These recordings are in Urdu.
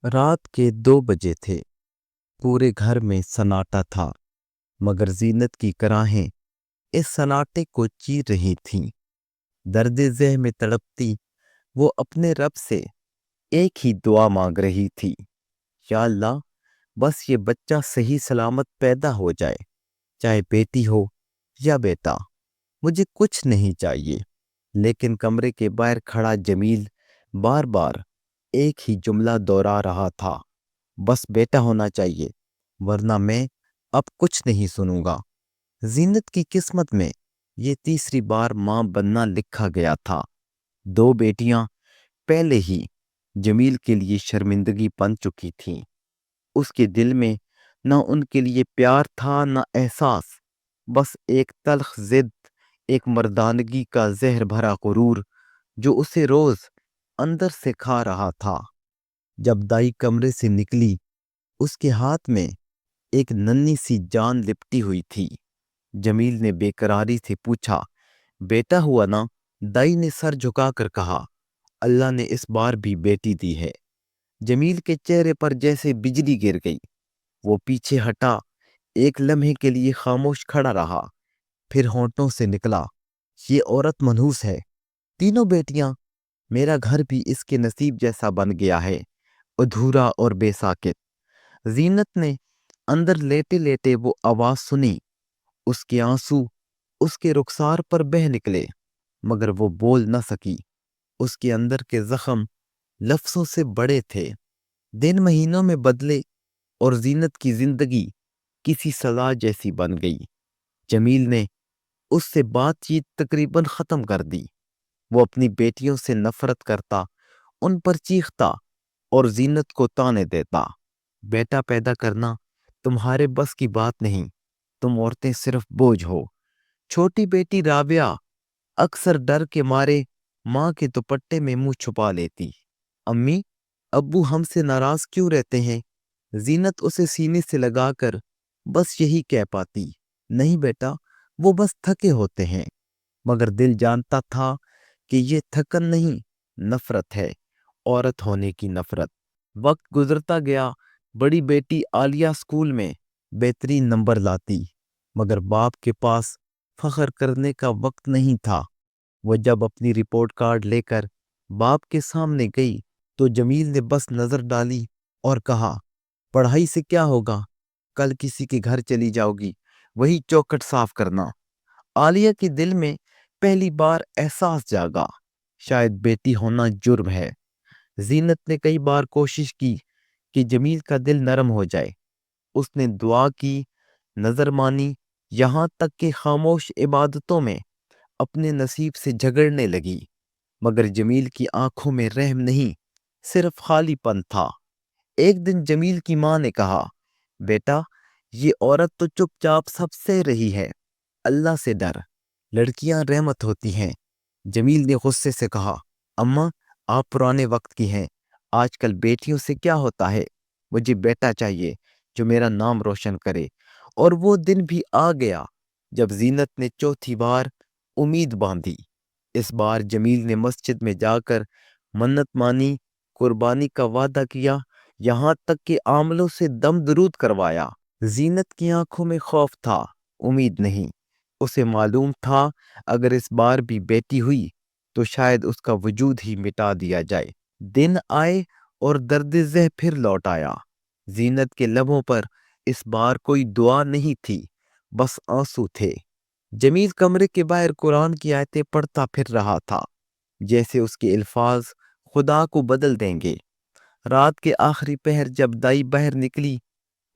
رات کے 2 بجے تھے۔ پورے گھر میں سناٹا تھا، مگر زینت کی کراہیں اس سناٹے کو چیر رہی تھیں۔ درد ذہ میں تڑپتی وہ اپنے رب سے ایک ہی دعا مانگ رہی تھی، یا اللہ، بس یہ بچہ صحیح سلامت پیدا ہو جائے، چاہے بیٹی ہو یا بیٹا، مجھے کچھ نہیں چاہیے۔ لیکن کمرے کے باہر کھڑا جمیل بار بار ایک ہی جملہ دہرا رہا تھا، بس بیٹا ہونا چاہیے، ورنہ میں اب کچھ نہیں سنوں گا۔ زینت کی قسمت میں یہ تیسری بار ماں بننا لکھا گیا تھا۔ 2 بیٹیاں پہلے ہی جمیل کے لیے شرمندگی بن چکی تھیں۔ اس کے دل میں نہ ان کے لیے پیار تھا نہ احساس، بس ایک تلخ ضد، ایک مردانگی کا زہر بھرا غرور جو اسے روز اندر سے کھا رہا تھا۔ جب دائی کمرے سے نکلی، اس کے ہاتھ میں ایک ننھی سی جان لپٹی ہوئی تھی۔ جمیل نے بے قراری سے پوچھا، بیٹا ہوا نا؟ دائی نے سر جھکا کر کہا، اللہ نے اس بار بھی بیٹی دی ہے۔ جمیل کے چہرے پر جیسے بجلی گر گئی۔ وہ پیچھے ہٹا، ایک لمحے کے لیے خاموش کھڑا رہا، پھر ہونٹوں سے نکلا، یہ عورت منحوس ہے۔ تینوں بیٹیاں، میرا گھر بھی اس کے نصیب جیسا بن گیا ہے، ادھورا اور بے ساکت۔ زینت نے اندر لیٹے لیٹے وہ آواز سنی۔ اس کے آنسو اس کے رخسار پر بہہ نکلے، مگر وہ بول نہ سکی۔ اس کے اندر کے زخم لفظوں سے بڑے تھے۔ دن مہینوں میں بدلے اور زینت کی زندگی کسی سزا جیسی بن گئی۔ جمیل نے اس سے بات چیت تقریباً ختم کر دی۔ وہ اپنی بیٹیوں سے نفرت کرتا، ان پر چیختا اور زینت کو تانے دیتا، بیٹا پیدا کرنا تمہارے بس کی بات نہیں، تم عورتیں صرف بوجھ ہو۔ چھوٹی بیٹی رابعہ اکثر ڈر کے مارے ماں کے دوپٹے میں منہ چھپا لیتی۔ امی، ابو ہم سے ناراض کیوں رہتے ہیں؟ زینت اسے سینے سے لگا کر بس یہی کہہ پاتی، نہیں بیٹا، وہ بس تھکے ہوتے ہیں۔ مگر دل جانتا تھا کہ یہ تھکن نہیں، نفرت ہے، عورت ہونے کی نفرت۔ وقت گزرتا گیا۔ بڑی بیٹی عالیہ اسکول میں بہترین نمبر لاتی، مگر باپ کے پاس فخر کرنے کا وقت نہیں تھا۔ وہ جب اپنی رپورٹ کارڈ لے کر باپ کے سامنے گئی تو جمیل نے بس نظر ڈالی اور کہا، پڑھائی سے کیا ہوگا؟ کل کسی کے گھر چلی جاؤ گی، وہی چوکھٹ صاف کرنا۔ عالیہ کے دل میں پہلی بار احساس جاگا، شاید بیٹی ہونا جرم ہے۔ زینت نے کئی بار کوشش کی کہ جمیل کا دل نرم ہو جائے۔ اس نے دعا کی، نظر مانی، یہاں تک کہ خاموش عبادتوں میں اپنے نصیب سے جھگڑنے لگی، مگر جمیل کی آنکھوں میں رحم نہیں، صرف خالی پن تھا۔ ایک دن جمیل کی ماں نے کہا، بیٹا، یہ عورت تو چپ چاپ سب سہ رہی ہے، اللہ سے ڈر، لڑکیاں رحمت ہوتی ہیں۔ جمیل نے غصے سے کہا، اماں، آپ پرانے وقت کی ہیں، آج کل بیٹیوں سے کیا ہوتا ہے؟ مجھے بیٹا چاہیے جو میرا نام روشن کرے۔ اور وہ دن بھی آ گیا جب زینت نے چوتھی بار امید باندھی۔ اس بار جمیل نے مسجد میں جا کر منت مانی، قربانی کا وعدہ کیا، یہاں تک کہ عاملوں سے دم درود کروایا۔ زینت کی آنکھوں میں خوف تھا، امید نہیں۔ اسے معلوم تھا اگر اس بار بھی بیٹی ہوئی تو شاید اس کا وجود ہی مٹا دیا جائے۔ دن آئے اور درد ذہ پھر لوٹ آیا۔ زینت کے لبوں پر اس بار کوئی دعا نہیں تھی، بس آنسو تھے۔ جمیل کمرے کے باہر قرآن کی آیتیں پڑھتا پھر رہا تھا، جیسے اس کے الفاظ خدا کو بدل دیں گے۔ رات کے آخری پہر جب دائی باہر نکلی،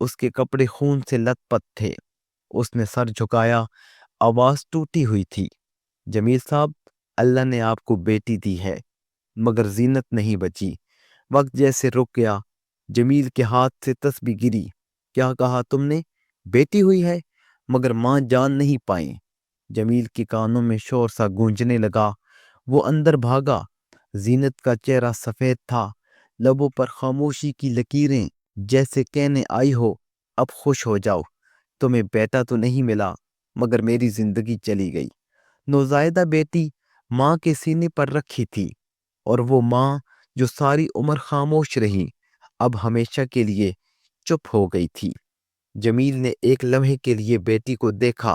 اس کے کپڑے خون سے لت پت تھے۔ اس نے سر جھکایا، آواز ٹوٹی ہوئی تھی، جمیل صاحب، اللہ نے آپ کو بیٹی دی ہے۔ مگر زینت نہیں بچی۔ وقت جیسے رک گیا۔ جمیل کے ہاتھ سے تسبیح گری۔ کیا کہا تم نے؟ بیٹی ہوئی ہے؟ مگر ماں جان نہیں پائیں۔ جمیل کے کانوں میں شور سا گونجنے لگا۔ وہ اندر بھاگا۔ زینت کا چہرہ سفید تھا، لبوں پر خاموشی کی لکیریں، جیسے کہنے آئی ہو، اب خوش ہو جاؤ، تمہیں بیٹا تو نہیں ملا، مگر میری زندگی چلی گئی۔ نوزائیدہ بیٹی ماں کے سینے پر رکھی تھی، اور وہ ماں جو ساری عمر خاموش رہی، اب ہمیشہ کے لیے چپ ہو گئی تھی۔ جمیل نے ایک لمحے کے لیے بیٹی کو دیکھا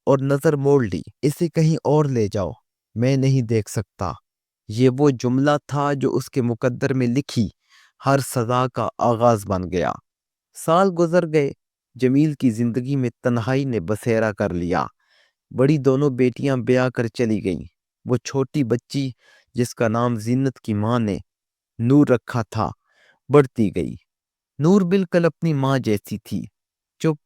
اور نظر موڑ لی۔ اسے کہیں اور لے جاؤ، میں نہیں دیکھ سکتا۔ یہ وہ جملہ تھا جو اس کے مقدر میں لکھی ہر سزا کا آغاز بن گیا۔ سال گزر گئے، جمیل کی زندگی میں تنہائی نے بسیرا کر لیا۔ بڑی دونوں بیٹیاں بیاہ کر چلی گئیں۔ وہ چھوٹی بچی جس کا نام زینت کی ماں نے نور رکھا تھا بڑھتی گئی۔ نور بالکل اپنی ماں جیسی تھی، چپ،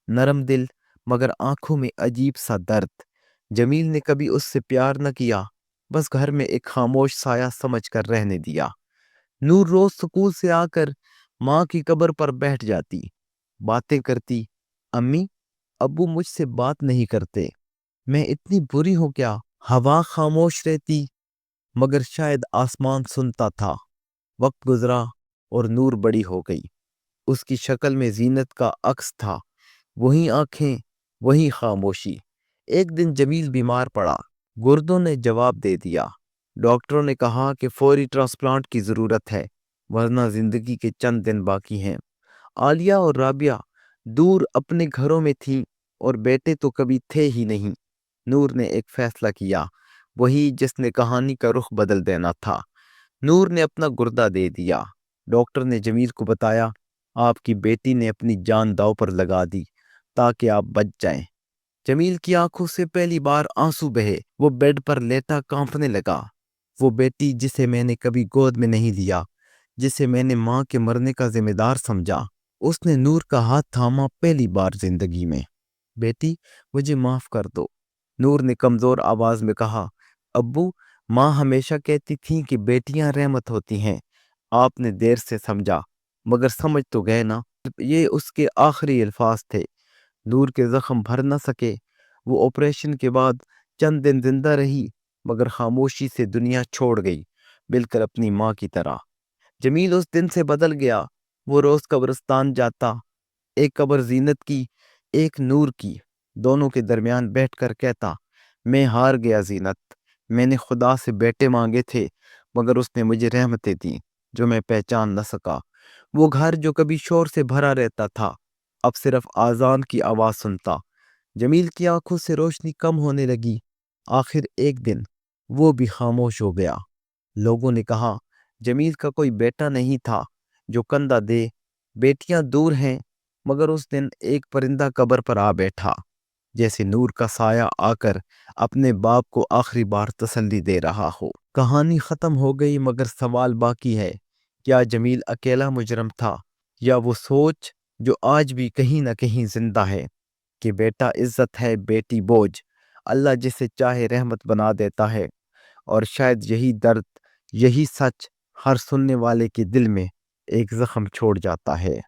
نرم دل، مگر آنکھوں میں عجیب سا درد۔ جمیل نے کبھی اس سے پیار نہ کیا، بس گھر میں ایک خاموش سایہ سمجھ کر رہنے دیا۔ نور روز سکول سے آ کر ماں کی قبر پر بیٹھ جاتی، باتیں کرتی۔ امی، ابو مجھ سے بات نہیں کرتے، میں اتنی بری ہوں کیا؟ ہوا خاموش رہتی، مگر شاید آسمان سنتا تھا۔ وقت گزرا اور نور بڑی ہو گئی۔ اس کی شکل میں زینت کا عکس تھا، وہی آنکھیں، وہی خاموشی۔ ایک دن جمیل بیمار پڑا، گردوں نے جواب دے دیا۔ ڈاکٹروں نے کہا کہ فوری ٹرانسپلانٹ کی ضرورت ہے، ورنہ زندگی کے چند دن باقی ہیں۔ عالیہ اور رابعہ دور اپنے گھروں میں تھیں اور بیٹے تو کبھی تھے ہی نہیں۔ نور نے ایک فیصلہ کیا، وہی جس نے کہانی کا رخ بدل دینا تھا۔ نور نے اپنا گردہ دے دیا۔ ڈاکٹر نے جمیل کو بتایا، آپ کی بیٹی نے اپنی جان داؤ پر لگا دی تاکہ آپ بچ جائیں۔ جمیل کی آنکھوں سے پہلی بار آنسو بہے، وہ بیڈ پر لیٹا کانپنے لگا۔ وہ بیٹی جسے میں نے کبھی گود میں نہیں لیا، جسے میں نے ماں کے مرنے کا ذمہ دار سمجھا۔ اس نے نور کا ہاتھ تھاما پہلی بار زندگی میں۔ بیٹی، مجھے معاف کر دو، نور نے کمزور آواز میں کہا۔ ابو، ماں ہمیشہ کہتی تھی کہ بیٹیاں رحمت ہوتی ہیں۔ آپ نے دیر سے سمجھا، مگر سمجھ تو گئے نا۔ یہ اس کے آخری الفاظ تھے۔ نور کے زخم بھر نہ سکے۔ وہ آپریشن کے بعد چند دن زندہ رہی، مگر خاموشی سے دنیا چھوڑ گئی، بالکل اپنی ماں کی طرح۔ جمیل اس دن سے بدل گیا۔ وہ روز قبرستان جاتا، ایک قبر زینت کی، ایک نور کی، دونوں کے درمیان بیٹھ کر کہتا، میں ہار گیا زینت، میں نے خدا سے بیٹے مانگے تھے، مگر اس نے مجھے رحمتیں دیں جو میں پہچان نہ سکا۔ وہ گھر جو کبھی شور سے بھرا رہتا تھا، اب صرف آذان کی آواز سنتا۔ جمیل کی آنکھوں سے روشنی کم ہونے لگی۔ آخر ایک دن وہ بھی خاموش ہو گیا۔ لوگوں نے کہا، جمیل کا کوئی بیٹا نہیں تھا جو کندھا دے۔ بیٹیاں دور ہیں، مگر اس دن ایک پرندہ قبر پر آ بیٹھا، جیسے نور کا سایہ آ کر اپنے باپ کو آخری بار تسلی دے رہا ہو۔ کہانی ختم ہو گئی، مگر سوال باقی ہے، کیا جمیل اکیلا مجرم تھا، یا وہ سوچ جو آج بھی کہیں نہ کہیں زندہ ہے کہ بیٹا عزت ہے، بیٹی بوجھ۔ اللہ جسے چاہے رحمت بنا دیتا ہے، اور شاید یہی درد، یہی سچ ہر سننے والے کے دل میں ایک زخم چھوڑ جاتا ہے۔